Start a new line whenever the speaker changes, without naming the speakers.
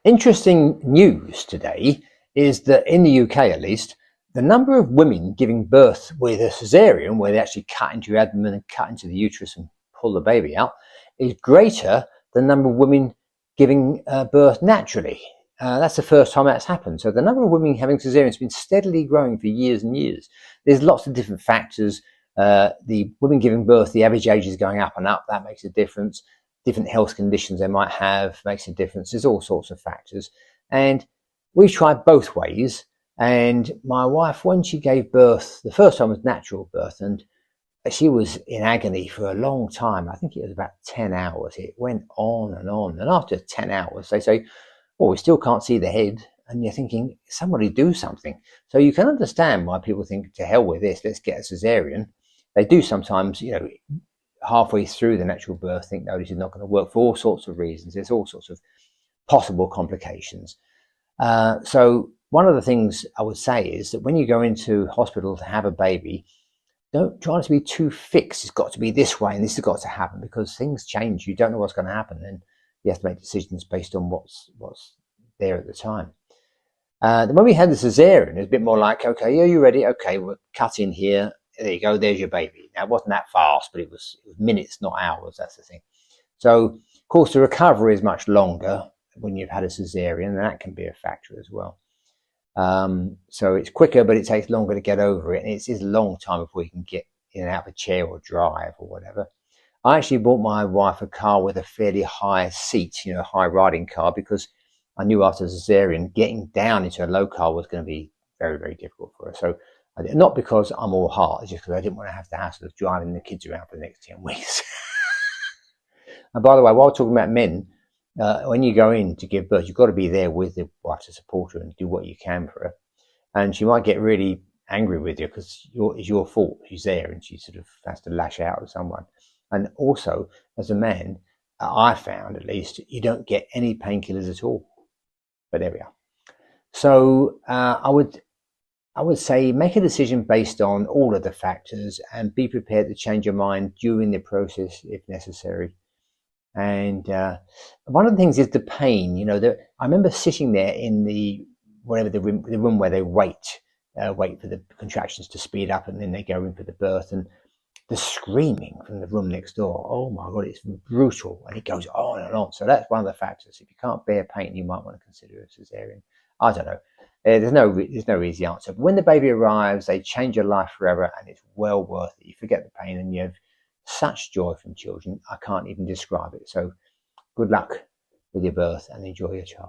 Interesting news today is that in the UK, at least, the number of women giving birth with a caesarean, where they actually cut into your abdomen and cut into the uterus and pull the baby out, is greater than the number of women giving birth naturally. That's the first time that's happened. So the number of women having caesareans has been steadily growing for years and years. There's lots of different factors. The women giving birth, the average age is going up and up. That makes a difference. Different health conditions they might have makes a difference. There's all sorts of factors. And we tried both ways. And my wife, when she gave birth, the first time was natural birth, and she was in agony for a long time. I think it was about 10 hours. It went on and on. And after 10 hours, they say, "Oh, we still can't see the head." And you're thinking, somebody do something. So you can understand why people think, to hell with this, let's get a caesarean. They do sometimes, halfway through the natural birth think, no, this is not going to work for all sorts of reasons. There's all sorts of possible complications. So one of the things I would say is that when you go into hospital to have a baby, don't try to be too fixed. It's got to be this way and this has got to happen, because things change. You don't know what's going to happen, and you have to make decisions based on what's there at the time. When we had the caesarean, it was a bit more like, okay, are you ready? Okay, we'll cut in here. There you go, there's your baby. Now, it wasn't that fast, but it was minutes, not hours. That's the thing. So, of course, the recovery is much longer when you've had a caesarean, and that can be a factor as well. So it's quicker, but it takes longer to get over it. And it's a long time before you can get in and out of a chair or drive or whatever. I actually bought my wife a car with a fairly high seat, high riding car, because I knew after caesarean, getting down into a low car was going to be very, very difficult for her. So, not because I'm all heart, it's just because I didn't want to have the hassle of driving the kids around for the next 10 weeks. And by the way, while talking about men, when you go in to give birth, you've got to be there with the wife to support her and do what you can for her. And she might get really angry with you because it's your fault. She's there and she sort of has to lash out at someone. And also, as a man, I found at least, you don't get any painkillers at all. But there we are. So I would say make a decision based on all of the factors and be prepared to change your mind during the process if necessary. And one of the things is the pain. I remember sitting there in the room where they wait for the contractions to speed up, and then they go in for the birth, and the screaming from the room next door. Oh my God, it's brutal, and it goes on and on. So that's one of the factors. If you can't bear pain, you might want to consider a caesarean. I don't know. There's no easy answer. But when the baby arrives, they change your life forever, and it's well worth it. You forget the pain, and you have such joy from children. I can't even describe it. So good luck with your birth, and enjoy your child.